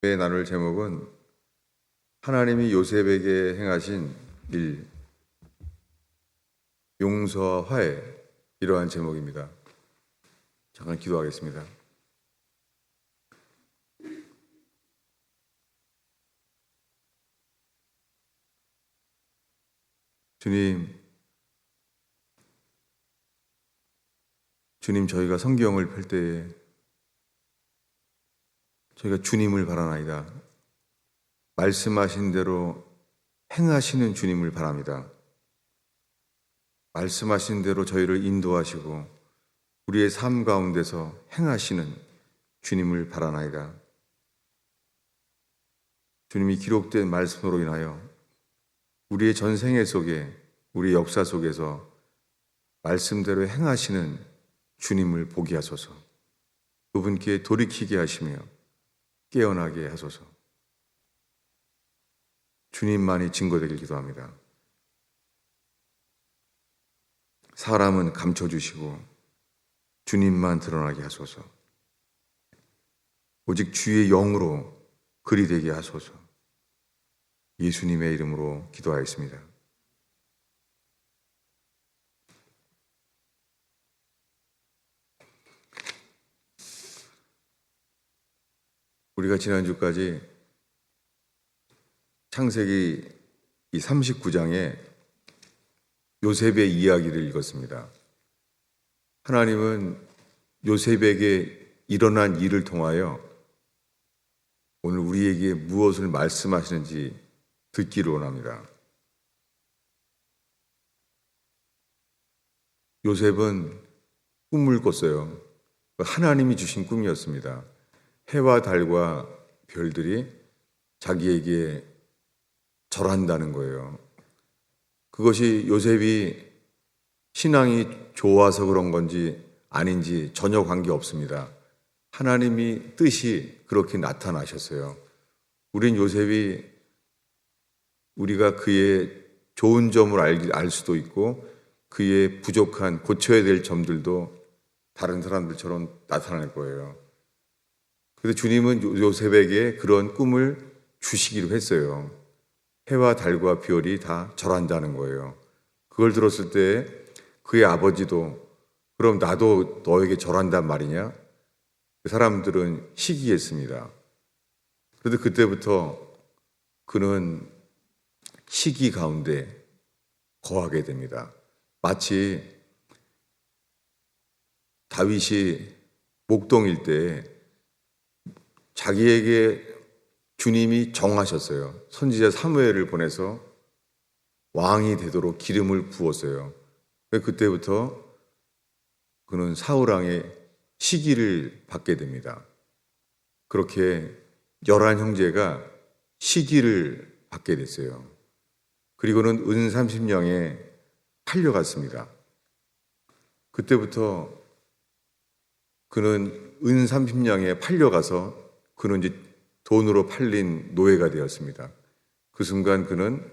나눌 제목은 하나님이 요셉에게 행하신 일, 용서와 화해, 이러한 제목입니다. 잠깐 기도하겠습니다. 주님, 저희가 성경을 펼 때에 저희가 주님을 바라나이다. 말씀하신 대로 행하시는 주님을 바랍니다. 말씀하신 대로 저희를 인도하시고 우리의 삶 가운데서 행하시는 주님을 바라나이다. 주님이 기록된 말씀으로 인하여 우리의 전생애 속에, 우리의 역사 속에서 말씀대로 행하시는 주님을 보게 하소서. 그분께 돌이키게 하시며 깨어나게 하소서. 주님만이 증거되길 기도합니다. 사람은 감춰주시고 주님만 드러나게 하소서. 오직 주의 영으로 그리 되게 하소서. 예수님의 이름으로 기도하였습니다. 우리가 지난주까지 창세기 39장에 요셉의 이야기를 읽었습니다. 하나님은 요셉에게 일어난 일을 통하여 오늘 우리에게 무엇을 말씀하시는지 듣기를 원합니다. 요셉은 꿈을 꿨어요. 하나님이 주신 꿈이었습니다. 해와 달과 별들이 자기에게 절한다는 거예요. 그것이 요셉이 신앙이 좋아서 그런 건지 아닌지 전혀 관계없습니다. 하나님이 뜻이 그렇게 나타나셨어요. 우린 요셉이 우리가 그의 좋은 점을 알 수도 있고 그의 부족한 고쳐야 될 점들도 다른 사람들처럼 나타날 거예요. 그런데 주님은 요셉에게 그런 꿈을 주시기로 했어요. 해와 달과 별이 다 절한다는 거예요. 그걸 들었을 때 그의 아버지도 그럼 나도 너에게 절한단 말이냐? 그 사람들은 시기했습니다. 그런데 그때부터 그는 시기 가운데 거하게 됩니다. 마치 다윗이 목동일 때 자기에게 주님이 정하셨어요. 선지자 사무엘을 보내서 왕이 되도록 기름을 부었어요. 그때부터 그는 사울왕의 시기를 받게 됩니다. 그렇게 11 형제가 시기를 받게 됐어요. 그리고는 은 30냥에 팔려갔습니다. 그때부터 그는 은 30냥에 팔려가서 그는 이제 돈으로 팔린 노예가 되었습니다. 그 순간 그는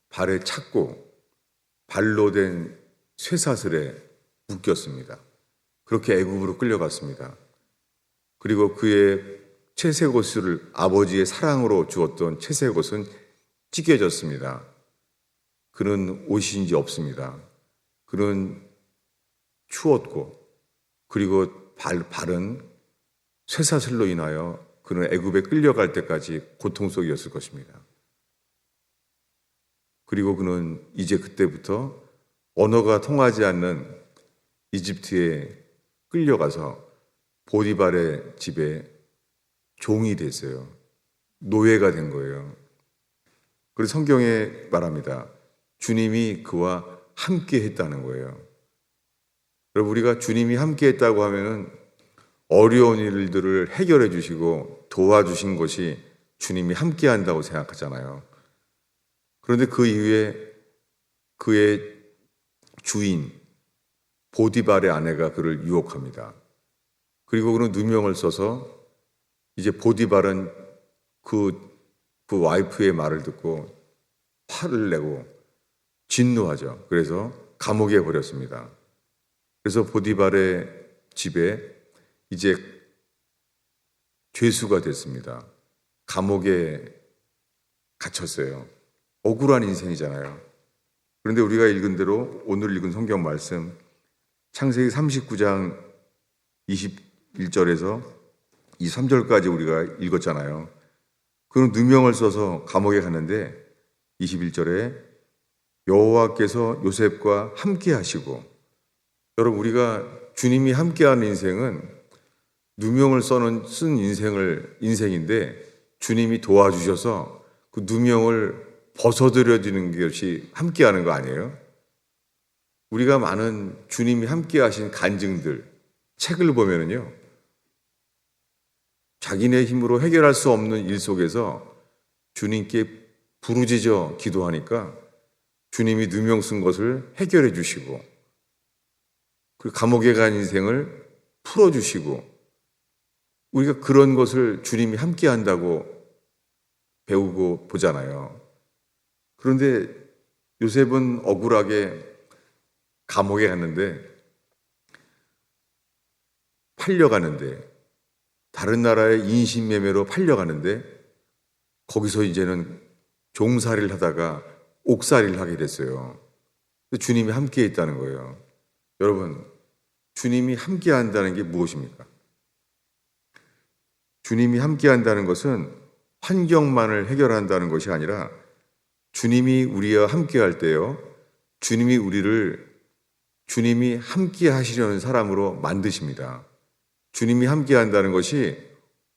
발에 찼고 발로 된 쇠사슬에 묶였습니다. 그렇게 애굽으로 끌려갔습니다. 그리고 그의 채색옷을 아버지의 사랑으로 주었던 채색옷은 찢겨졌습니다. 그는 옷이 이제 없습니다. 그는 추웠고 그리고 발은 쇠사슬로 인하여 그는 애굽에 끌려갈 때까지 고통 속이었을 것입니다. 그리고 그는 이제 그때부터 언어가 통하지 않는 이집트에 끌려가서 보디발의 집에 종이 됐어요. 노예가 된 거예요. 그래서 성경에 말합니다. 주님이 그와 함께 했다는 거예요. 여러분, 우리가 주님이 함께 했다고 하면은 어려운 일들을 해결해 주시고 도와주신 것이 주님이 함께 한다고 생각하잖아요. 그런데 그 이후에 그의 주인 보디발의 아내가 그를 유혹합니다. 그리고 그는 누명을 써서 이제 보디발은 그 와이프의 말을 듣고 화를 내고 진노하죠. 그래서 감옥에 버렸습니다. 그래서 보디발의 집에 이제 죄수가 됐습니다. 감옥에 갇혔어요. 억울한 인생이잖아요. 그런데 우리가 읽은 대로 오늘 읽은 성경 말씀 창세기 39장 21절에서 23절까지 우리가 읽었잖아요. 그는 누명을 써서 감옥에 갔는데 21절에 여호와께서 요셉과 함께 하시고, 여러분 우리가 주님이 함께하는 인생은 누명을 쓴 인생인데 주님이 도와주셔서 그 누명을 벗어들여지는 것이 함께하는 거 아니에요? 우리가 많은 주님이 함께하신 간증들, 책을 보면은요, 자기네 힘으로 해결할 수 없는 일 속에서 주님께 부르짖어 기도하니까 주님이 누명 쓴 것을 해결해 주시고, 그 감옥에 간 인생을 풀어주시고, 우리가 그런 것을 주님이 함께 한다고 배우고 보잖아요. 그런데 요셉은 억울하게 감옥에 갔는데, 팔려가는데, 다른 나라의 인신매매로 팔려가는데, 거기서 이제는 종살이를 하다가 옥살이를 하게 됐어요. 주님이 함께 있다는 거예요. 여러분, 주님이 함께 한다는 게 무엇입니까? 주님이 함께 한다는 것은 환경만을 해결한다는 것이 아니라 주님이 우리와 함께 할 때요, 주님이 우리를 주님이 함께 하시려는 사람으로 만드십니다. 주님이 함께 한다는 것이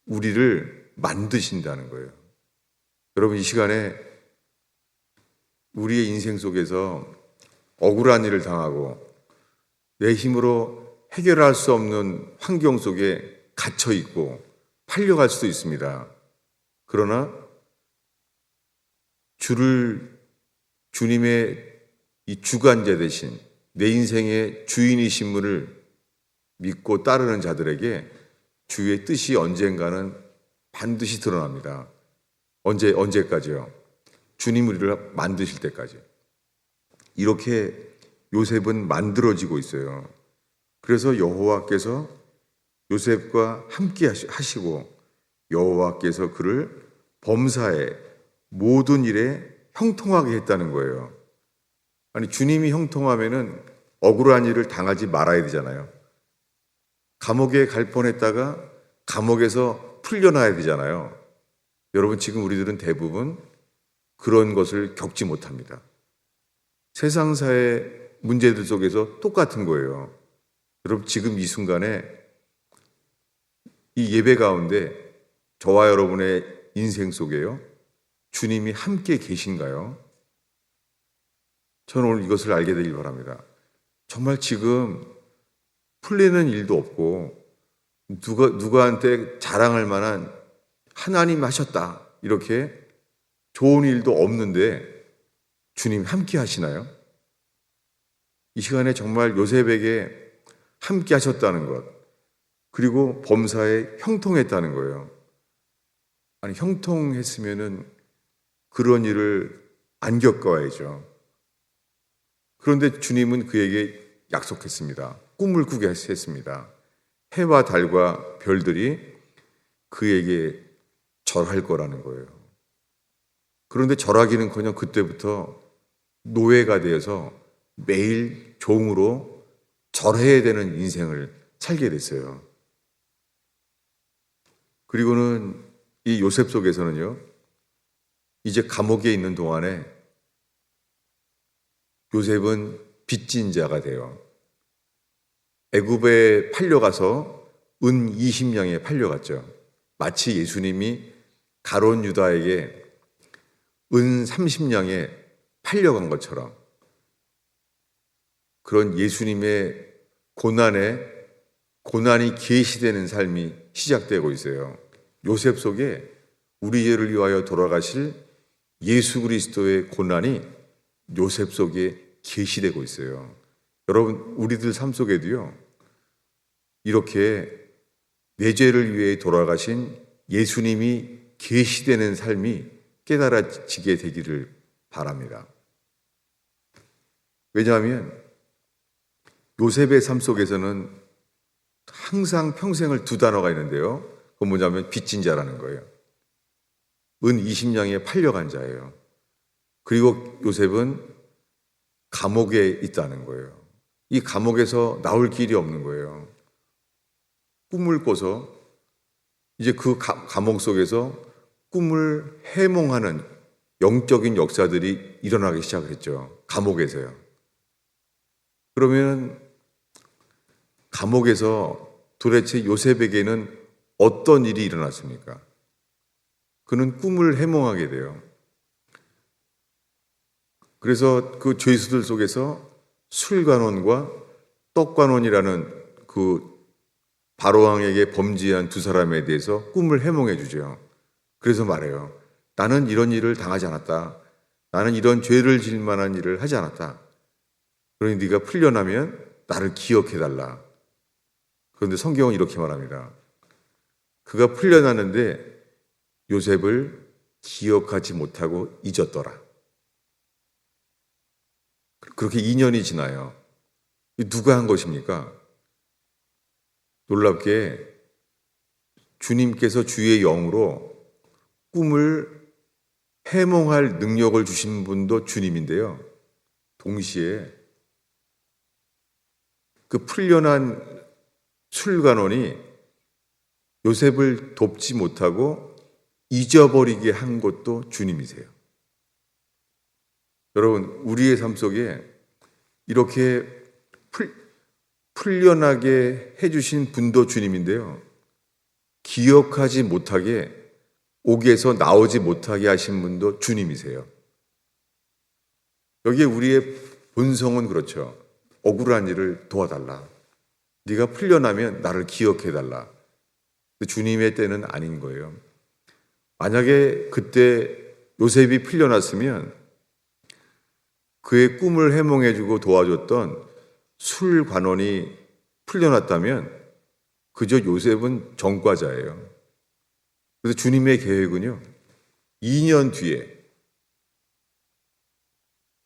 우리를 만드신다는 거예요. 여러분, 이 시간에 우리의 인생 속에서 억울한 일을 당하고 내 힘으로 해결할 수 없는 환경 속에 갇혀 있고 팔려갈 수도 있습니다. 그러나 주님의 이 주관자 대신 내 인생의 주인이심을 믿고 따르는 자들에게 주의 뜻이 언젠가는 반드시 드러납니다. 언제까지요? 주님 우리를 만드실 때까지. 이렇게 요셉은 만들어지고 있어요. 그래서 여호와께서 요셉과 함께 하시고 여호와께서 그를 범사의 모든 일에 형통하게 했다는 거예요. 아니, 주님이 형통하면은 억울한 일을 당하지 말아야 되잖아요. 감옥에 갈 뻔했다가 감옥에서 풀려나야 되잖아요. 여러분, 지금 우리들은 대부분 그런 것을 겪지 못합니다. 세상사의 문제들 속에서 똑같은 거예요. 여러분, 지금 이 순간에 이 예배 가운데 저와 여러분의 인생 속에요, 주님이 함께 계신가요? 저는 오늘 이것을 알게 되길 바랍니다. 정말 지금 풀리는 일도 없고 누구한테 자랑할 만한 하나님 하셨다 이렇게 좋은 일도 없는데 주님 함께 하시나요? 이 시간에 정말 요셉에게 함께 하셨다는 것, 그리고 범사에 형통했다는 거예요. 아니, 형통했으면은 그런 일을 안 겪어야죠. 그런데 주님은 그에게 약속했습니다. 꿈을 꾸게 했습니다. 해와 달과 별들이 그에게 절할 거라는 거예요. 그런데 절하기는커녕 그때부터 노예가 되어서 매일 종으로 절해야 되는 인생을 살게 됐어요. 그리고는 이 요셉 속에서는요, 이제 감옥에 있는 동안에 요셉은 빚진 자가 돼요. 애굽에 팔려가서 은 20냥에 팔려갔죠. 마치 예수님이 가룟 유다에게 은 30냥에 팔려간 것처럼 그런 예수님의 고난이 계시되는 삶이 시작되고 있어요. 요셉 속에 우리 죄를 위하여 돌아가실 예수 그리스도의 고난이 요셉 속에 계시되고 있어요. 여러분, 우리들 삶 속에도요, 이렇게 내 죄를 위해 돌아가신 예수님이 계시되는 삶이 깨달아지게 되기를 바랍니다. 왜냐하면 요셉의 삶 속에서는 항상 평생을 두 단어가 있는데요, 그건 뭐냐면 빚진 자라는 거예요. 은 20냥에 팔려간 자예요. 그리고 요셉은 감옥에 있다는 거예요. 이 감옥에서 나올 길이 없는 거예요. 꿈을 꿔서 이제 그 감옥 속에서 꿈을 해몽하는 영적인 역사들이 일어나기 시작했죠. 감옥에서요. 그러면 감옥에서 도대체 요셉에게는 어떤 일이 일어났습니까? 그는 꿈을 해몽하게 돼요. 그래서 그 죄수들 속에서 술관원과 떡관원이라는 그 바로왕에게 범죄한 두 사람에 대해서 꿈을 해몽해 주죠. 그래서 말해요. 나는 이런 일을 당하지 않았다. 나는 이런 죄를 질 만한 일을 하지 않았다. 그러니 네가 풀려나면 나를 기억해 달라. 그런데 성경은 이렇게 말합니다. 그가 풀려나는데 요셉을 기억하지 못하고 잊었더라. 그렇게 2년이 지나요. 누가 한 것입니까? 놀랍게 주님께서 주의 영으로 꿈을 해몽할 능력을 주신 분도 주님인데요. 동시에 그 풀려난 술관원이 요셉을 돕지 못하고 잊어버리게 한 것도 주님이세요. 여러분, 우리의 삶 속에 이렇게 풀려나게 해주신 분도 주님인데요. 기억하지 못하게 옥에서 나오지 못하게 하신 분도 주님이세요. 여기에 우리의 본성은 그렇죠. 억울한 일을 도와달라. 네가 풀려나면 나를 기억해달라. 주님의 때는 아닌 거예요. 만약에 그때 요셉이 풀려났으면 그의 꿈을 해몽해주고 도와줬던 술관원이 풀려났다면 그저 요셉은 전과자예요. 그래서 주님의 계획은요, 2년 뒤에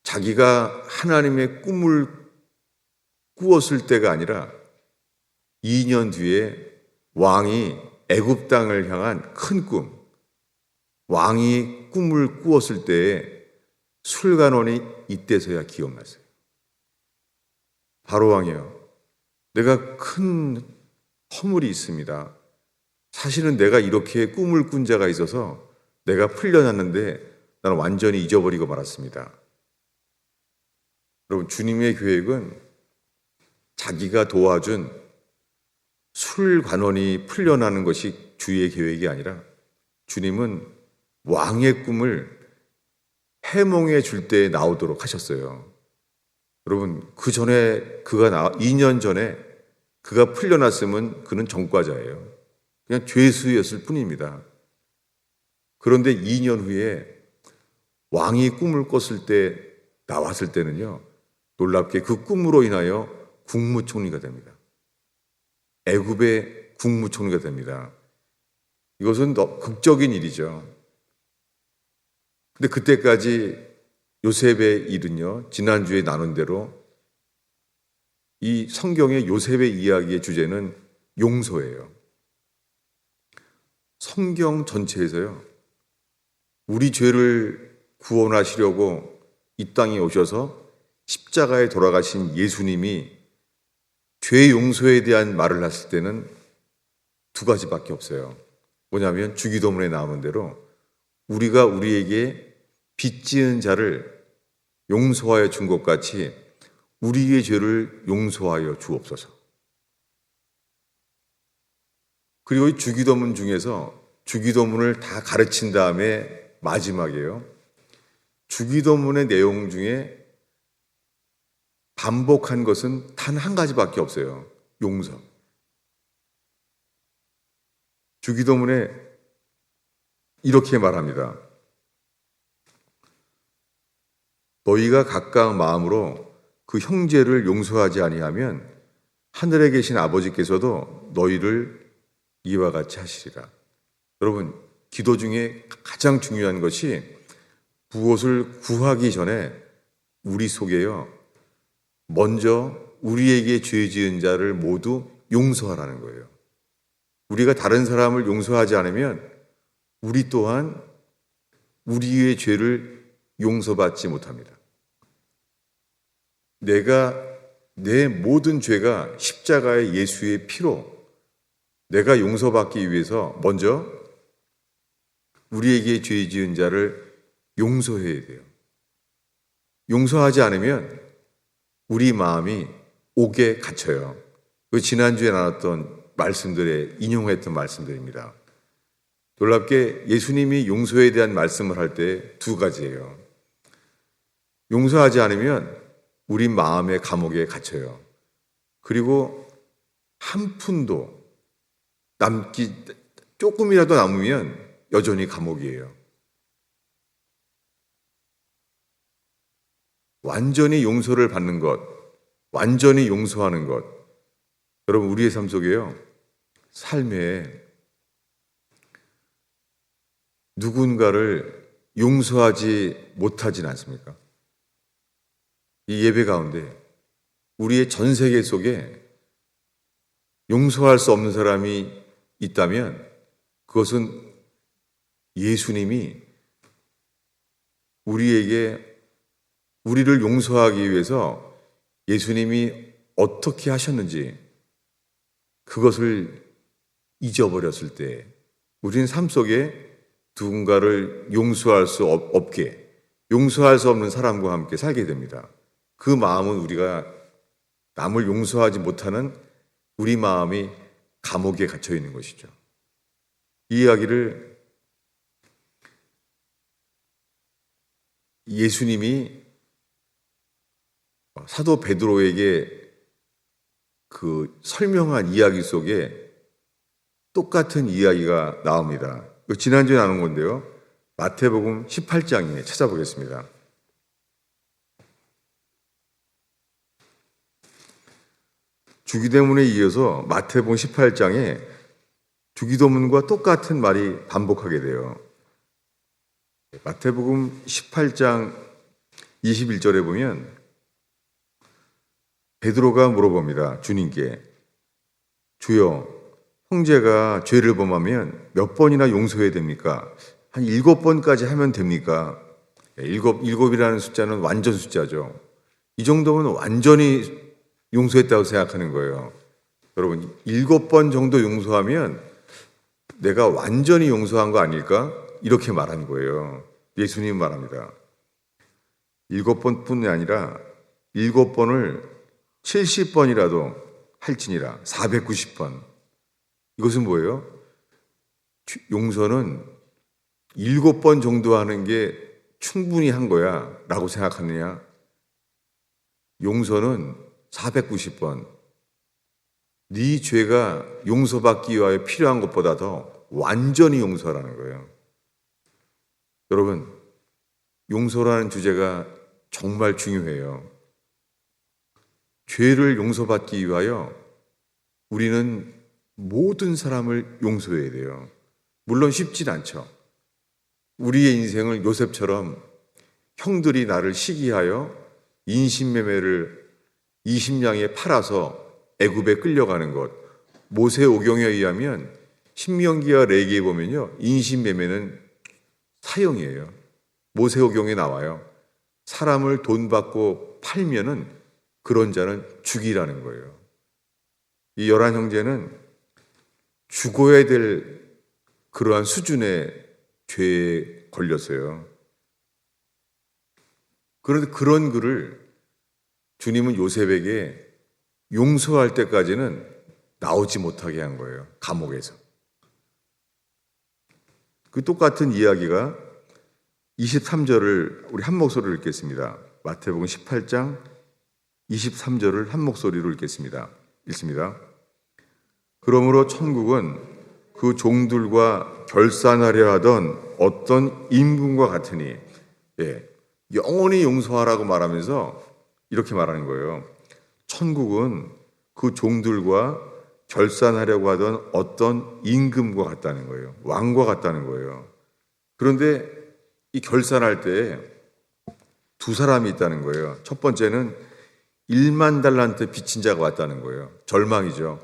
자기가 하나님의 꿈을 꾸었을 때가 아니라 2년 뒤에 왕이 애굽 땅을 향한 큰 꿈, 왕이 꿈을 꾸었을 때에 술관원이 이때서야 기억났어요. 바로왕이요, 내가 큰 허물이 있습니다. 사실은 내가 이렇게 꿈을 꾼 자가 있어서 내가 풀려났는데 나는 완전히 잊어버리고 말았습니다. 여러분, 주님의 계획은 자기가 도와준 술관원이 풀려나는 것이 주의 계획이 아니라 주님은 왕의 꿈을 해몽해 줄 때 나오도록 하셨어요. 여러분, 그 전에 2년 전에 그가 풀려났으면 그는 전과자예요. 그냥 죄수였을 뿐입니다. 그런데 2년 후에 왕이 꿈을 꿨을 때 나왔을 때는요, 놀랍게 그 꿈으로 인하여 국무총리가 됩니다. 애굽의 국무총리가 됩니다. 이것은 극적인 일이죠. 근데 그때까지 요셉의 일은요, 지난주에 나눈 대로 이 성경의 요셉의 이야기의 주제는 용서예요. 성경 전체에서요, 우리 죄를 구원하시려고 이 땅에 오셔서 십자가에 돌아가신 예수님이 죄 용서에 대한 말을 했을 때는 두 가지밖에 없어요. 뭐냐면 주기도문에 나오는 대로 우리가 우리에게 빚 지은 자를 용서하여 준 것 같이 우리의 죄를 용서하여 주옵소서. 그리고 이 주기도문 중에서 주기도문을 다 가르친 다음에 마지막이에요. 주기도문의 내용 중에 반복한 것은 단 한 가지밖에 없어요. 용서. 주기도문에 이렇게 말합니다. 너희가 각각 마음으로 그 형제를 용서하지 아니하면 하늘에 계신 아버지께서도 너희를 이와 같이 하시리라. 여러분, 기도 중에 가장 중요한 것이 무엇을 구하기 전에 우리 속에요, 먼저 우리에게 죄 지은 자를 모두 용서하라는 거예요. 우리가 다른 사람을 용서하지 않으면 우리 또한 우리의 죄를 용서받지 못합니다. 내 모든 죄가 십자가의 예수의 피로 내가 용서받기 위해서 먼저 우리에게 죄 지은 자를 용서해야 돼요. 용서하지 않으면 우리 마음이 옥에 갇혀요. 지난주에 나눴던 말씀들에 인용했던 말씀들입니다. 놀랍게 예수님이 용서에 대한 말씀을 할 때 두 가지예요. 용서하지 않으면 우리 마음의 감옥에 갇혀요. 그리고 한 푼도 조금이라도 남으면 여전히 감옥이에요. 완전히 용서를 받는 것, 완전히 용서하는 것. 여러분, 우리의 삶 속에요. 삶에 누군가를 용서하지 못하진 않습니까? 이 예배 가운데 우리의 전 세계 속에 용서할 수 없는 사람이 있다면 그것은 예수님이 우리를 용서하기 위해서 예수님이 어떻게 하셨는지 그것을 잊어버렸을 때 우리는 삶 속에 누군가를 용서할 수 없게, 용서할 수 없는 사람과 함께 살게 됩니다. 그 마음은 우리가 남을 용서하지 못하는 우리 마음이 감옥에 갇혀 있는 것이죠. 이 이야기를 예수님이 사도 베드로에게 그 설명한 이야기 속에 똑같은 이야기가 나옵니다. 지난주에 나눈 건데요. 마태복음 18장에 찾아보겠습니다. 주기도문에 이어서 마태복음 18장에 주기도문과 똑같은 말이 반복하게 돼요. 마태복음 18장 21절에 보면 베드로가 물어봅니다. 주님께, 주여, 형제가 죄를 범하면 몇 번이나 용서해야 됩니까? 한 7번까지 하면 됩니까? 일곱이라는 숫자는 완전 숫자죠. 이 정도면 완전히 용서했다고 생각하는 거예요. 여러분, 7번 정도 용서하면 내가 완전히 용서한 거 아닐까? 이렇게 말한 거예요. 예수님 말합니다. 7번뿐이 아니라 7번을 70번이라도 할지니라. 490번. 이것은 뭐예요? 용서는 7번 정도 하는 게 충분히 한 거야 라고 생각하느냐? 용서는 490번. 네 죄가 용서받기 위하여 필요한 것보다 더 완전히 용서하라는 거예요. 여러분, 용서라는 주제가 정말 중요해요. 죄를 용서받기 위하여 우리는 모든 사람을 용서해야 돼요. 물론 쉽진 않죠. 우리의 인생을 요셉처럼 형들이 나를 시기하여 인신매매를 20냥에 팔아서 애굽에 끌려가는 것. 모세오경에 의하면 신명기와 레위기에 보면요, 인신매매는 사형이에요. 모세오경에 나와요. 사람을 돈 받고 팔면은 그런 자는 죽이라는 거예요. 이 11형제는 죽어야 될 그러한 수준의 죄에 걸렸어요. 그런데 그런 글을 주님은 요셉에게 용서할 때까지는 나오지 못하게 한 거예요. 감옥에서. 그 똑같은 이야기가 23절을 우리 한 목소리로 읽겠습니다. 마태복음 18장 23절을 한 목소리로 읽겠습니다. 읽습니다. 그러므로 천국은 그 종들과 결산하려 하던 어떤 임금과 같으니, 영원히 용서하라고 말하면서 이렇게 말하는 거예요. 천국은 그 종들과 결산하려고 하던 어떤 임금과 같다는 거예요. 왕과 같다는 거예요. 그런데 이 결산할 때 두 사람이 있다는 거예요. 첫 번째는 1만 달란트 빚진 자가 왔다는 거예요. 절망이죠.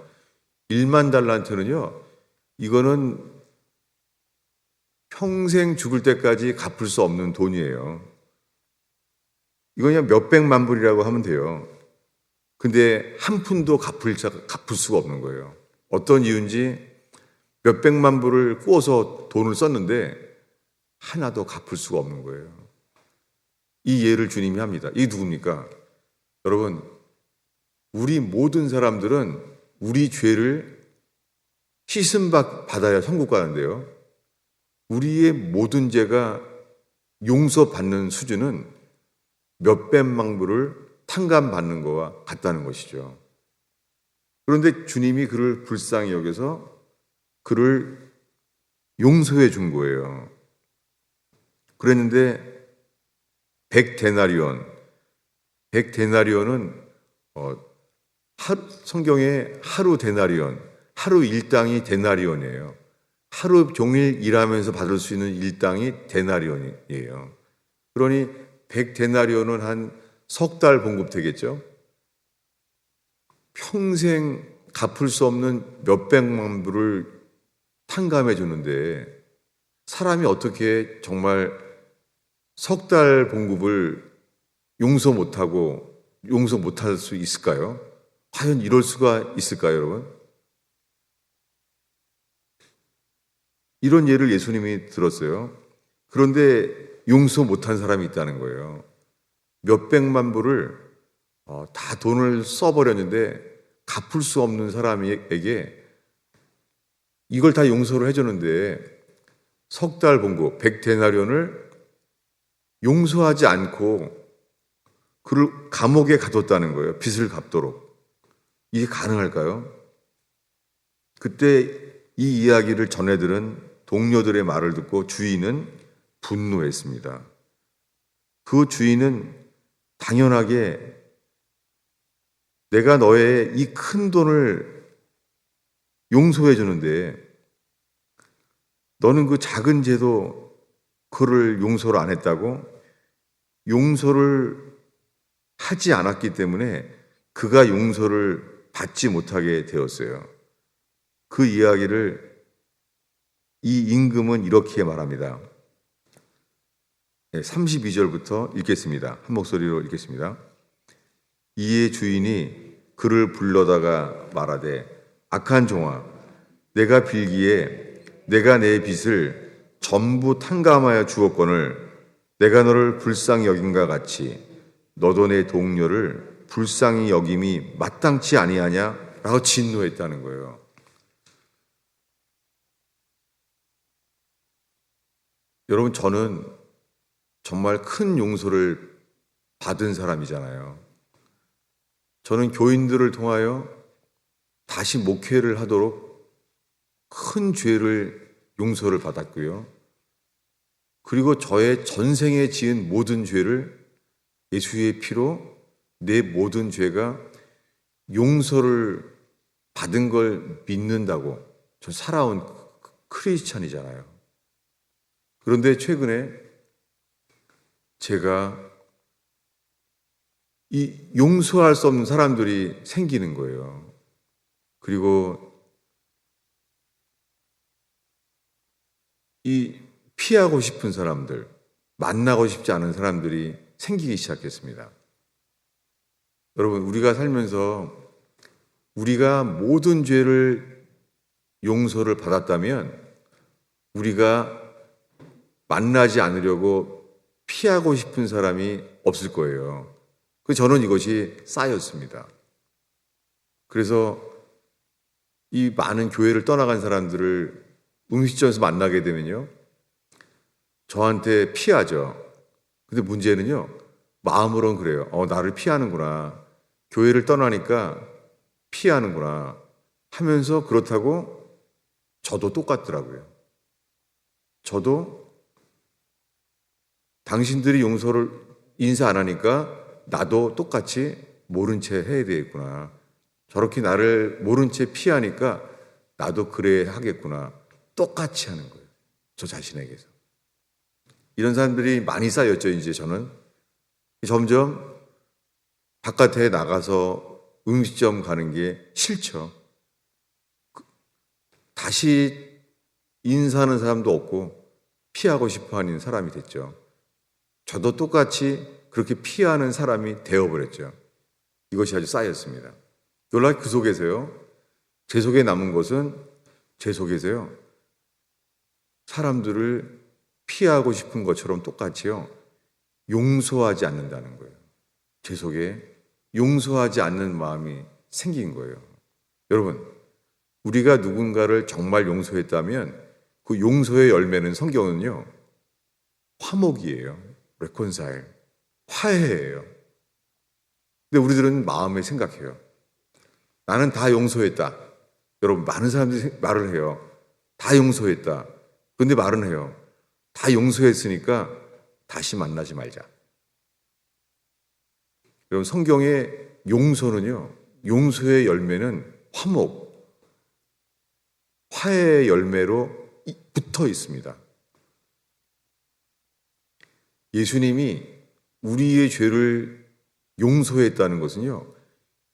1만 달란트는요, 이거는 평생 죽을 때까지 갚을 수 없는 돈이에요. 이거 그냥 몇백만 불이라고 하면 돼요. 근데 한 푼도 갚을 수가 없는 거예요. 어떤 이유인지 몇백만 불을 꾸어서 돈을 썼는데 하나도 갚을 수가 없는 거예요. 이 예를 주님이 합니다. 이게 누굽니까? 여러분, 우리 모든 사람들은 우리 죄를 씻음받아야 천국 가는데요. 우리의 모든 죄가 용서받는 수준은 몇백만 불을 탕감받는 거와 같다는 것이죠. 그런데 주님이 그를 불쌍히 여겨서 그를 용서해 준 거예요. 그랬는데 100데나리온은 성경에 하루 데나리온, 하루 일당이 데나리온이에요. 하루 종일 일하면서 받을 수 있는 일당이 데나리온이에요. 그러니 100데나리온은 한 석 달 봉급 되겠죠? 평생 갚을 수 없는 몇백만 불을 탕감해 주는데 사람이 어떻게 정말 석 달 봉급을 용서 못할 수 있을까요? 과연 이럴 수가 있을까요, 여러분? 이런 예를 예수님이 들었어요. 그런데 용서 못한 사람이 있다는 거예요. 몇백만 불을 다 돈을 써버렸는데 갚을 수 없는 사람에게 이걸 다 용서를 해줬는데 석 달 봉급 100데나리온을 용서하지 않고 그를 감옥에 가뒀다는 거예요. 빚을 갚도록. 이게 가능할까요? 그때 이 이야기를 전해들은 동료들의 말을 듣고 주인은 분노했습니다. 그 주인은 당연하게 내가 너의 이 큰 돈을 용서해 주는데 너는 그 작은 죄도 그를 용서를 안 했다고? 용서를 하지 않았기 때문에 그가 용서를 받지 못하게 되었어요. 그 이야기를 이 임금은 이렇게 말합니다. 32절부터 읽겠습니다. 한 목소리로 읽겠습니다. 이에 주인이 그를 불러다가 말하되 악한 종아, 내가 빌기에 내가 내 빚을 전부 탕감하여 주었거늘 내가 너를 불쌍히 여김과 같이 너도 내 동료를 불쌍히 여김이 마땅치 아니하냐? 라고 진노했다는 거예요. 여러분, 저는 정말 큰 용서를 받은 사람이잖아요. 저는 교인들을 통하여 다시 목회를 하도록 큰 죄를 용서를 받았고요. 그리고 저의 전생에 지은 모든 죄를 예수의 피로 내 모든 죄가 용서를 받은 걸 믿는다고 저 살아온 크리스찬이잖아요. 그런데 최근에 제가 이 용서할 수 없는 사람들이 생기는 거예요. 그리고 이 피하고 싶은 사람들, 만나고 싶지 않은 사람들이 생기기 시작했습니다. 여러분, 우리가 살면서 우리가 모든 죄를 용서를 받았다면 우리가 만나지 않으려고 피하고 싶은 사람이 없을 거예요. 저는 이것이 쌓였습니다. 그래서 이 많은 교회를 떠나간 사람들을 음식점에서 만나게 되면요, 저한테 피하죠. 근데 문제는요, 마음으로는 그래요. 나를 피하는구나. 교회를 떠나니까 피하는구나 하면서 그렇다고 저도 똑같더라고요. 저도 당신들이 용서를 인사 안 하니까 나도 똑같이 모른 채 해야 되겠구나. 저렇게 나를 모른 채 피하니까 나도 그래야 하겠구나. 똑같이 하는 거예요. 저 자신에게서. 이런 사람들이 많이 쌓였죠, 이제 저는. 점점 바깥에 나가서 음식점 가는 게 싫죠. 다시 인사하는 사람도 없고 피하고 싶어하는 사람이 됐죠. 저도 똑같이 그렇게 피하는 사람이 되어버렸죠. 이것이 아주 쌓였습니다. 놀랍게 그 속에서요, 제 속에 남은 것은 제 속에서요, 사람들을 피하고 싶은 것처럼 똑같이요, 용서하지 않는다는 거예요. 제 속에 용서하지 않는 마음이 생긴 거예요. 여러분, 우리가 누군가를 정말 용서했다면 그 용서의 열매는 성경은요, 화목이에요. reconcile. 화해예요. 근데 우리들은 마음에 생각해요. 나는 다 용서했다. 여러분, 많은 사람들이 말을 해요. 다 용서했다. 근데 말은 해요. 다 용서했으니까 다시 만나지 말자. 여러분, 성경의 용서는요, 용서의 열매는 화목, 화해의 열매로 붙어 있습니다. 예수님이 우리의 죄를 용서했다는 것은요,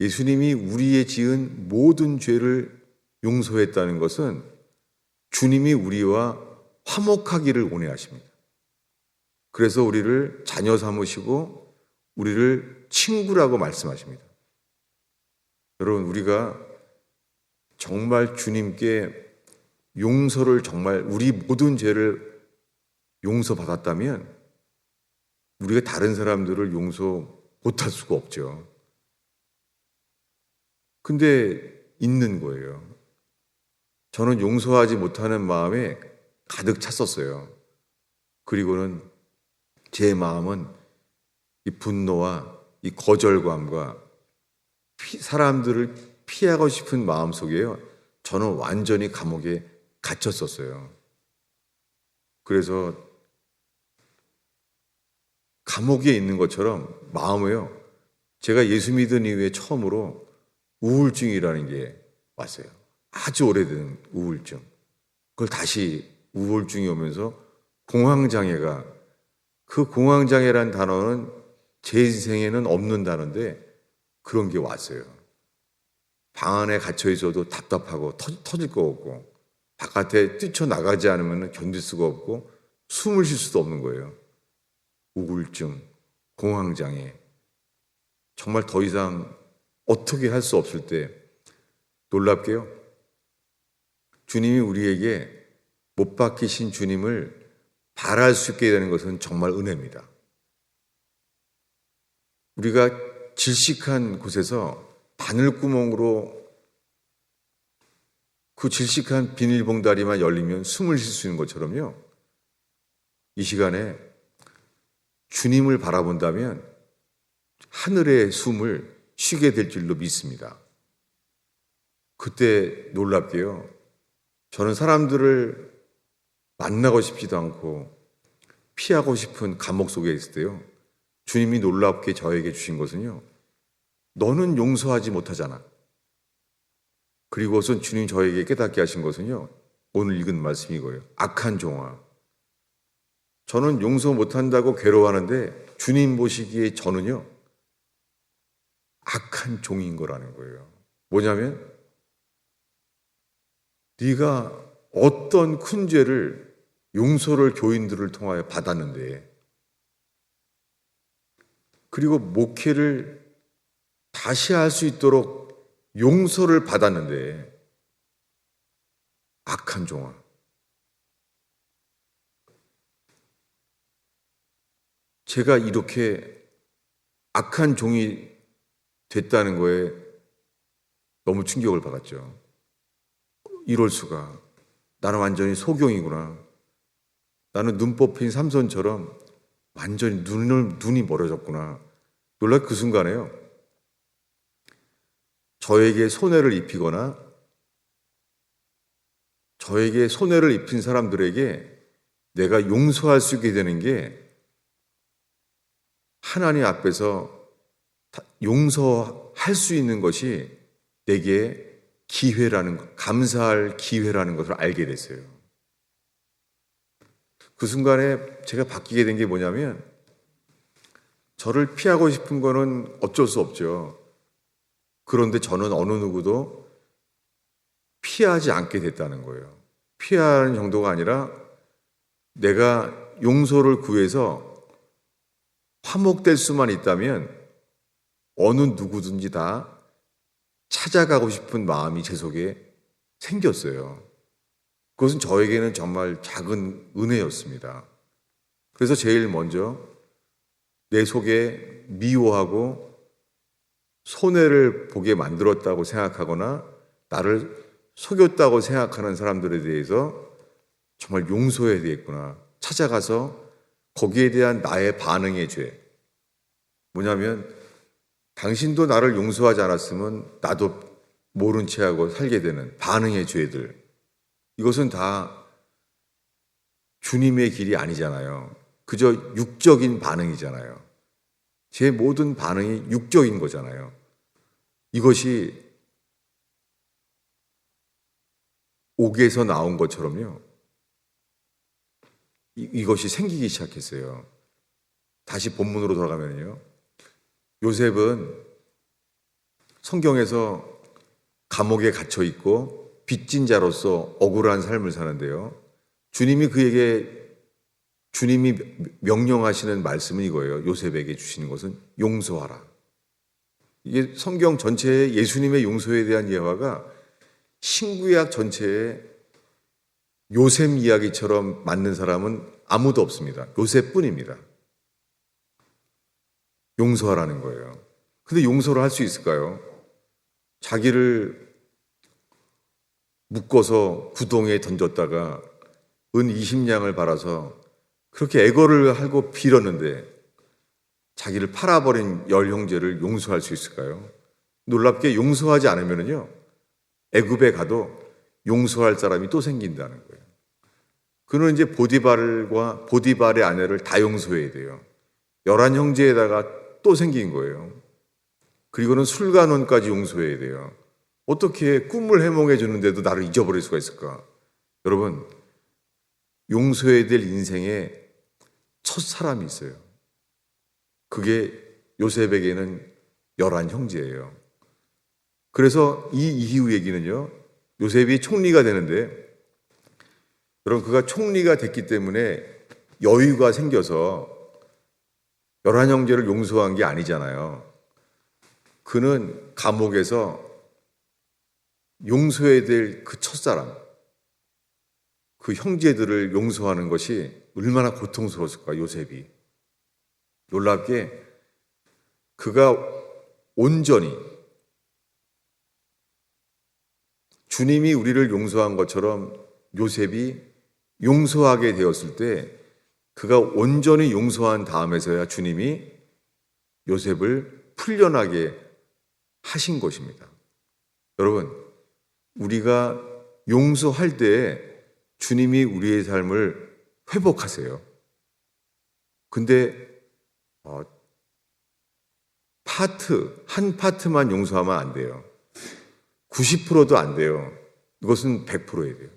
예수님이 우리의 지은 모든 죄를 용서했다는 것은 주님이 우리와 화목하기를 원해하십니다. 그래서 우리를 자녀 삼으시고 우리를 친구라고 말씀하십니다. 여러분, 우리가 정말 주님께 용서를 정말 우리 모든 죄를 용서받았다면 우리가 다른 사람들을 용서 못할 수가 없죠. 근데 있는 거예요. 저는 용서하지 못하는 마음에 가득 찼었어요. 그리고는 제 마음은 이 분노와 이 거절감과 사람들을 피하고 싶은 마음 속에요, 저는 완전히 감옥에 갇혔었어요. 그래서 감옥에 있는 것처럼 마음에요, 제가 예수 믿은 이후에 처음으로 우울증이라는 게 왔어요. 아주 오래된 우울증. 그걸 다시 우울증이 오면서 공황장애가, 그 공황장애란 단어는 제 인생에는 없는 단어인데 그런 게 왔어요. 방 안에 갇혀 있어도 답답하고 터질 거 없고 바깥에 뛰쳐나가지 않으면 견딜 수가 없고 숨을 쉴 수도 없는 거예요. 우울증, 공황장애. 정말 더 이상 어떻게 할 수 없을 때 놀랍게요, 주님이 우리에게 못 박히신 주님을 바랄 수 있게 되는 것은 정말 은혜입니다. 우리가 질식한 곳에서 바늘구멍으로 그 질식한 비닐봉다리만 열리면 숨을 쉴 수 있는 것처럼요, 이 시간에 주님을 바라본다면 하늘의 숨을 쉬게 될 줄로 믿습니다. 그때 놀랍게요, 저는 사람들을 만나고 싶지도 않고 피하고 싶은 감옥 속에 있을 때요, 주님이 놀랍게 저에게 주신 것은요, 너는 용서하지 못하잖아. 그리고선 주님 저에게 깨닫게 하신 것은요, 오늘 읽은 말씀이 이거예요. 악한 종아. 저는 용서 못한다고 괴로워하는데 주님 보시기에 저는요, 악한 종인 거라는 거예요. 뭐냐면 네가 어떤 큰 죄를 용서를 교인들을 통하여 받았는데, 그리고 목회를 다시 할 수 있도록 용서를 받았는데, 악한 종아. 제가 이렇게 악한 종이 됐다는 거에 너무 충격을 받았죠. 이럴 수가. 나는 완전히 소경이구나. 나는 눈 뽑힌 삼손처럼 완전히 눈이 멀어졌구나. 놀랍게 그 순간에요, 저에게 손해를 입히거나 저에게 손해를 입힌 사람들에게 내가 용서할 수 있게 되는 게 하나님 앞에서 용서할 수 있는 것이 내게 기회라는 것, 감사할 기회라는 것을 알게 됐어요. 그 순간에 제가 바뀌게 된 게 뭐냐면, 저를 피하고 싶은 거는 어쩔 수 없죠. 그런데 저는 어느 누구도 피하지 않게 됐다는 거예요. 피하는 정도가 아니라 내가 용서를 구해서 화목될 수만 있다면 어느 누구든지 다 찾아가고 싶은 마음이 제 속에 생겼어요. 그것은 저에게는 정말 작은 은혜였습니다. 그래서 제일 먼저 내 속에 미워하고 손해를 보게 만들었다고 생각하거나 나를 속였다고 생각하는 사람들에 대해서 정말 용서해야 되겠구나 찾아가서 거기에 대한 나의 반응의 죄, 뭐냐면 당신도 나를 용서하지 않았으면 나도 모른 채 하고 살게 되는 반응의 죄들, 이것은 다 주님의 길이 아니잖아요. 그저 육적인 반응이잖아요. 제 모든 반응이 육적인 거잖아요. 이것이 옥에서 나온 것처럼요. 이것이 생기기 시작했어요. 다시 본문으로 돌아가면요. 요셉은 성경에서 감옥에 갇혀 있고 빚진 자로서 억울한 삶을 사는데요. 주님이 명령하시는 말씀은 이거예요. 요셉에게 주시는 것은 용서하라. 이게 성경 전체에 예수님의 용서에 대한 예화가 신구약 전체에 요셉 이야기처럼 맞는 사람은 아무도 없습니다. 요셉뿐입니다. 용서하라는 거예요. 근데 용서를 할 수 있을까요? 자기를 묶어서 구덩이에 던졌다가 은 20냥을 받아서 그렇게 애거를 하고 빌었는데 자기를 팔아버린 열 형제를 용서할 수 있을까요? 놀랍게 용서하지 않으면요, 애굽에 가도 용서할 사람이 또 생긴다는 거예요. 그는 이제 보디발의 아내를 다 용서해야 돼요. 11형제에다가 또 생긴 거예요. 그리고는 술간원까지 용서해야 돼요. 어떻게 꿈을 해몽해 주는데도 나를 잊어버릴 수가 있을까? 여러분, 용서해야 될 인생에 첫 사람이 있어요. 그게 요셉에게는 11형제예요. 그래서 이 이후 얘기는요, 요셉이 총리가 되는데, 여러분, 그가 총리가 됐기 때문에 여유가 생겨서 11형제를 용서한 게 아니잖아요. 그는 감옥에서 용서해야 될 그 첫사람, 그 형제들을 용서하는 것이 얼마나 고통스러웠을까, 요셉이. 놀랍게 그가 온전히 주님이 우리를 용서한 것처럼 요셉이 용서하게 되었을 때 그가 온전히 용서한 다음에서야 주님이 요셉을 풀려나게 하신 것입니다. 여러분, 우리가 용서할 때 주님이 우리의 삶을 회복하세요. 근데 한 파트만 용서하면 안 돼요. 90%도 안 돼요. 이것은 100%여야 돼요.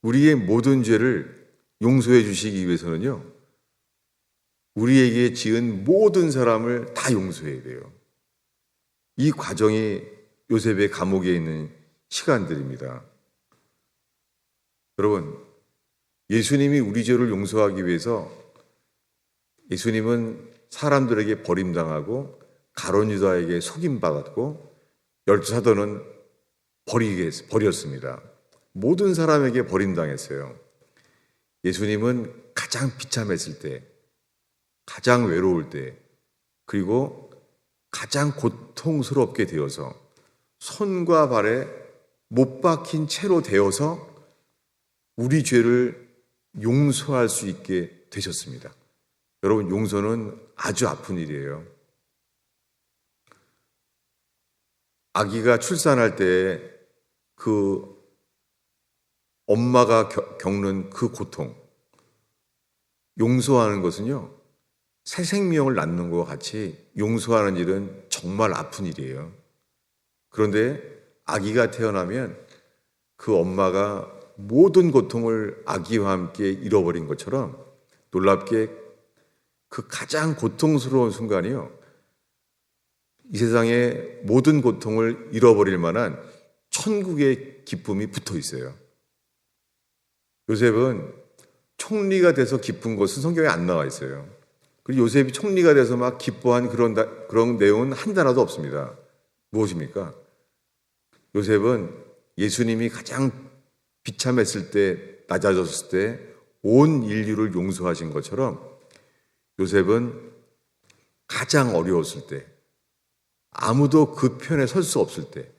우리의 모든 죄를 용서해 주시기 위해서는요, 우리에게 지은 모든 사람을 다 용서해야 돼요. 이 과정이 요셉의 감옥에 있는 시간들입니다. 여러분, 예수님이 우리 죄를 용서하기 위해서 예수님은 사람들에게 버림당하고 가룟 유다에게 속임받았고 12사도는 버렸습니다. 모든 사람에게 버림당했어요. 예수님은 가장 비참했을 때, 가장 외로울 때, 그리고 가장 고통스럽게 되어서 손과 발에 못 박힌 채로 되어서 우리 죄를 용서할 수 있게 되셨습니다. 여러분, 용서는 아주 아픈 일이에요. 아기가 출산할 때 그 엄마가 겪는 그 고통, 용서하는 것은요, 새 생명을 낳는 것과 같이 용서하는 일은 정말 아픈 일이에요. 그런데 아기가 태어나면 그 엄마가 모든 고통을 아기와 함께 잃어버린 것처럼 놀랍게 그 가장 고통스러운 순간이요, 이 세상의 모든 고통을 잃어버릴 만한 천국의 기쁨이 붙어 있어요. 요셉은 총리가 돼서 기쁜 것은 성경에 안 나와 있어요. 그리고 요셉이 총리가 돼서 막 기뻐한 그런 내용은 한 단어도 없습니다. 무엇입니까? 요셉은 예수님이 가장 비참했을 때, 낮아졌을 때 온 인류를 용서하신 것처럼 요셉은 가장 어려웠을 때, 아무도 그 편에 설 수 없을 때,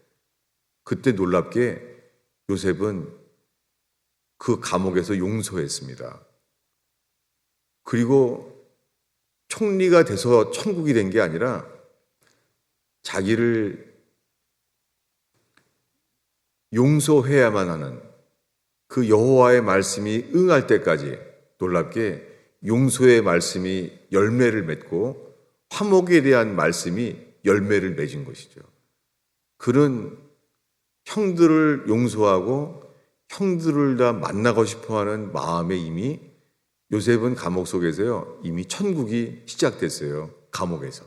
그때 놀랍게 요셉은 그 감옥에서 용서했습니다. 그리고 총리가 돼서 천국이 된 게 아니라 자기를 용서해야만 하는 그 여호와의 말씀이 응할 때까지 놀랍게 용서의 말씀이 열매를 맺고 화목에 대한 말씀이 열매를 맺은 것이죠. 그런 형들을 용서하고 형들을 다 만나고 싶어하는 마음에 이미 요셉은 감옥 속에서요, 이미 천국이 시작됐어요. 감옥에서.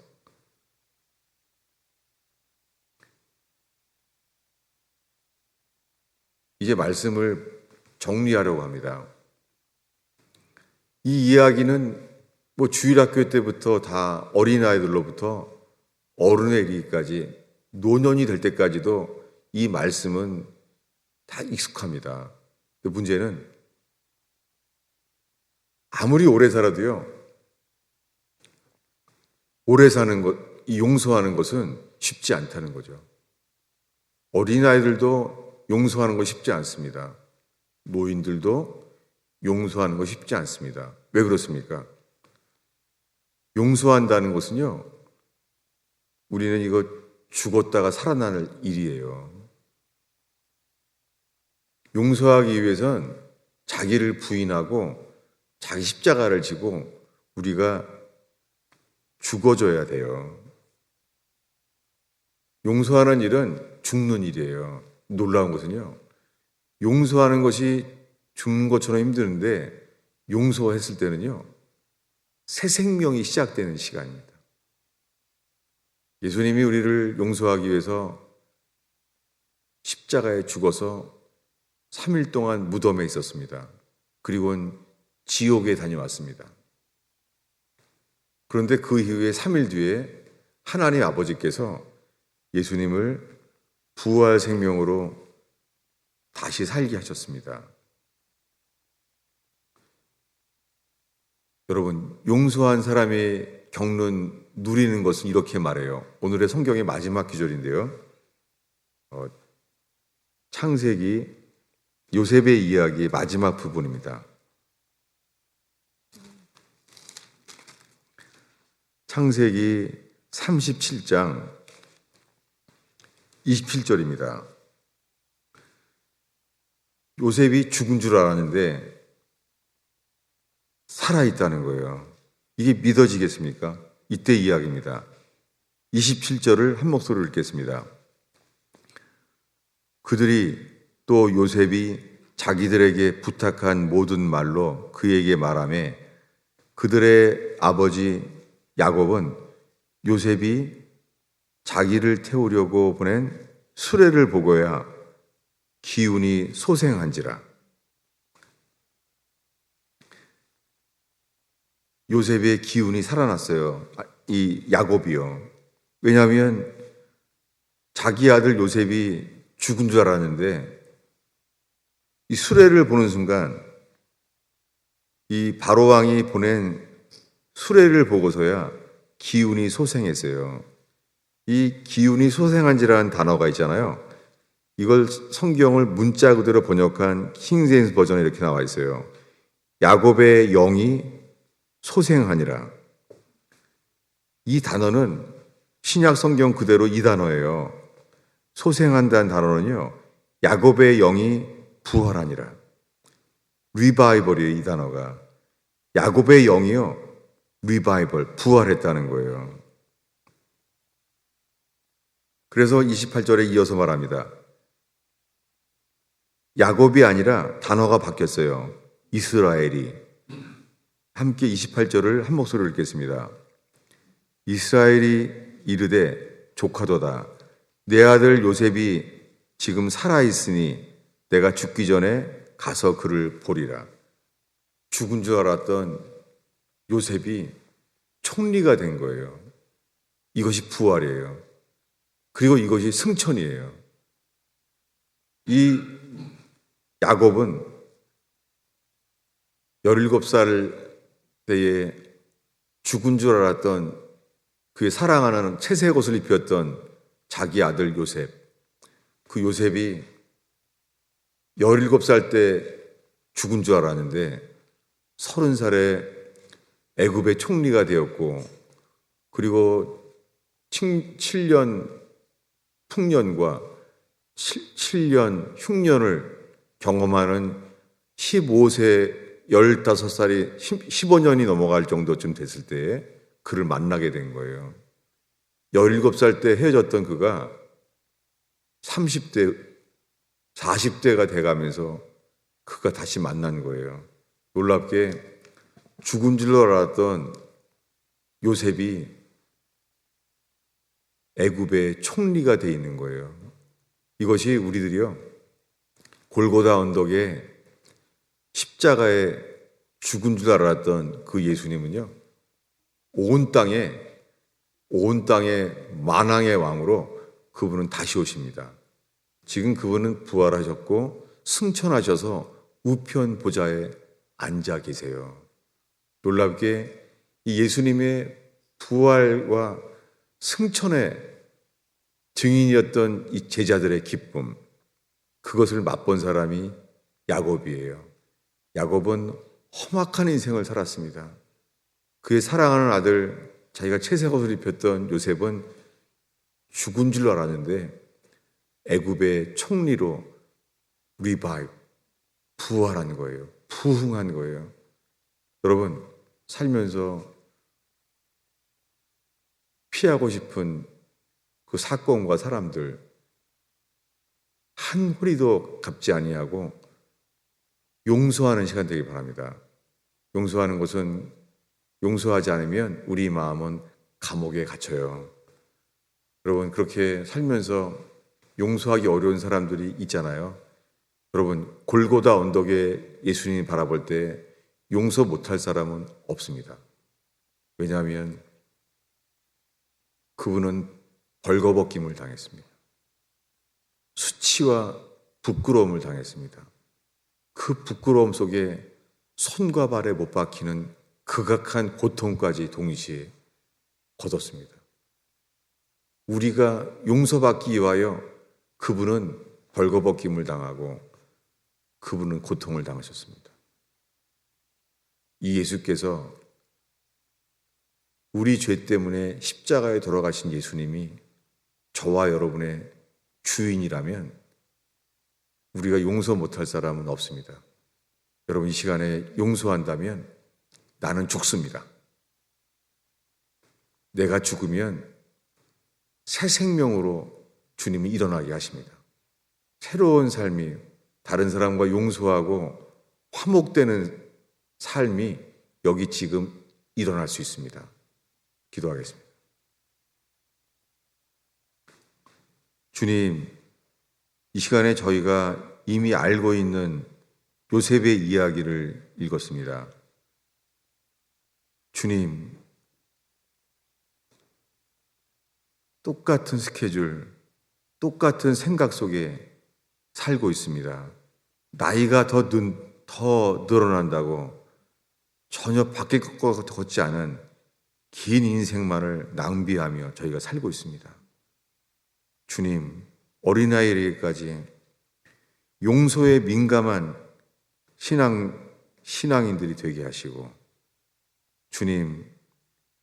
이제 말씀을 정리하려고 합니다. 이 이야기는 뭐 주일학교 때부터 다 어린아이들로부터 어른에 이르기까지, 노년이 될 때까지도 이 말씀은 다 익숙합니다. 문제는 아무리 오래 살아도요, 오래 사는 것, 이 용서하는 것은 쉽지 않다는 거죠. 어린아이들도 용서하는 거 쉽지 않습니다. 노인들도 용서하는 거 쉽지 않습니다. 왜 그렇습니까? 용서한다는 것은요, 우리는 이거 죽었다가 살아나는 일이에요. 용서하기 위해선 자기를 부인하고 자기 십자가를 지고 우리가 죽어줘야 돼요. 용서하는 일은 죽는 일이에요. 놀라운 것은요, 용서하는 것이 죽는 것처럼 힘드는데 용서했을 때는요, 새 생명이 시작되는 시간입니다. 예수님이 우리를 용서하기 위해서 십자가에 죽어서 3일 동안 무덤에 있었습니다. 그리고는 지옥에 다녀왔습니다. 그런데 그 이후에 3일 뒤에 하나님 아버지께서 예수님을 부활 생명으로 다시 살게 하셨습니다. 여러분, 용서한 사람이 겪는, 누리는 것은 이렇게 말해요. 오늘의 성경의 마지막 구절인데요. 창세기 요셉의 이야기 마지막 부분입니다. 창세기 37장 27절입니다. 요셉이 죽은 줄 알았는데 살아있다는 거예요. 이게 믿어지겠습니까? 이때 이야기입니다. 27절을 한 목소리로 읽겠습니다. 그들이 또 요셉이 자기들에게 부탁한 모든 말로 그에게 말하며 그들의 아버지 야곱은 요셉이 자기를 태우려고 보낸 수레를 보고야 기운이 소생한지라. 요셉의 기운이 살아났어요. 이 야곱이요. 왜냐하면 자기 아들 요셉이 죽은 줄 알았는데 이 수레를 보는 순간 이 바로왕이 보낸 수레를 보고서야 기운이 소생했어요. 이 기운이 소생한지라는 단어가 있잖아요. 이걸 성경을 문자 그대로 번역한 킹제임스 버전에 이렇게 나와 있어요. 야곱의 영이 소생하니라. 이 단어는 신약 성경 그대로 이 단어예요. 소생한다는 단어는요, 야곱의 영이 부활하니라. 리바이벌이에요, 이 단어가. 야곱의 영이요, 리바이벌, 부활했다는 거예요. 그래서 28절에 이어서 말합니다. 야곱이 아니라 단어가 바뀌었어요. 이스라엘이. 함께 28절을 한 목소리로 읽겠습니다. 이스라엘이 이르되 조카도다. 내 아들 요셉이 지금 살아있으니 내가 죽기 전에 가서 그를 보리라. 죽은 줄 알았던 요셉이 총리가 된 거예요. 이것이 부활이에요. 그리고 이것이 승천이에요. 이 야곱은 17살 때에 죽은 줄 알았던 그의 사랑하는 채색 옷을 입혔던 자기 아들 요셉, 그 요셉이 17살 때 죽은 줄 알았는데 30살에 애굽의 총리가 되었고, 그리고 7년 풍년과 7년 흉년을 경험하는 15세 15살이 15년이 넘어갈 정도쯤 됐을 때에 그를 만나게 된 거예요. 17살 때 헤어졌던 그가 30대, 40대가 돼가면서 그가 다시 만난 거예요. 놀랍게 죽은 줄로 알았던 요셉이 애굽의 총리가 돼 있는 거예요. 이것이 우리들이요, 골고다 언덕에 십자가에 죽은 줄 알았던 그 예수님은요, 온 땅에 만왕의 왕으로 그분은 다시 오십니다. 지금 그분은 부활하셨고 승천하셔서 우편 보좌에 앉아 계세요. 놀랍게 이 예수님의 부활과 승천의 증인이었던 이 제자들의 기쁨, 그것을 맛본 사람이 야곱이에요. 야곱은 험악한 인생을 살았습니다. 그의 사랑하는 아들, 자기가 채색 옷을 입혔던 요셉은 죽은 줄 알았는데 애굽의 총리로 리바이브, 부활한 거예요. 부흥한 거예요. 여러분, 살면서 피하고 싶은 그 사건과 사람들 한 허리도 갚지 아니하고 용서하는 시간 되기 바랍니다. 용서하는 것은 용서하지 않으면 우리 마음은 감옥에 갇혀요. 여러분, 그렇게 살면서 용서하기 어려운 사람들이 있잖아요. 여러분, 골고다 언덕에 예수님이 바라볼 때 용서 못할 사람은 없습니다. 왜냐하면 그분은 벌거벗김을 당했습니다. 수치와 부끄러움을 당했습니다. 그 부끄러움 속에 손과 발에 못 박히는 극악한 고통까지 동시에 거뒀습니다. 우리가 용서받기 위하여 그분은 벌거벗김을 당하고 그분은 고통을 당하셨습니다. 이 예수께서 우리 죄 때문에 십자가에 돌아가신 예수님이 저와 여러분의 주인이라면 우리가 용서 못할 사람은 없습니다. 여러분, 이 시간에 용서한다면 나는 죽습니다. 내가 죽으면 새 생명으로 주님이 일어나게 하십니다. 새로운 삶이, 다른 사람과 용서하고 화목되는 삶이 여기 지금 일어날 수 있습니다. 기도하겠습니다. 주님, 이 시간에 저희가 이미 알고 있는 요셉의 이야기를 읽었습니다. 주님, 똑같은 스케줄, 똑같은 생각 속에 살고 있습니다. 나이가 더 늘어난다고 전혀 바뀔 것 같지 않은 긴 인생만을 낭비하며 저희가 살고 있습니다. 주님, 어린아이에게까지 용서에 민감한 신앙인들이 되게 하시고, 주님,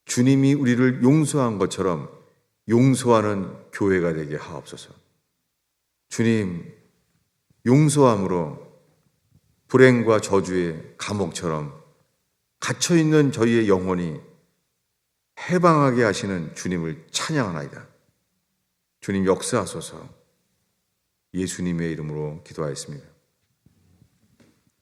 주님이 우리를 용서한 것처럼 용서하는 교회가 되게 하옵소서. 주님, 용서함으로 불행과 저주의 감옥처럼 갇혀있는 저희의 영혼이 해방하게 하시는 주님을 찬양하나이다. 주님, 역사하소서. 예수님의 이름으로 기도하였습니다.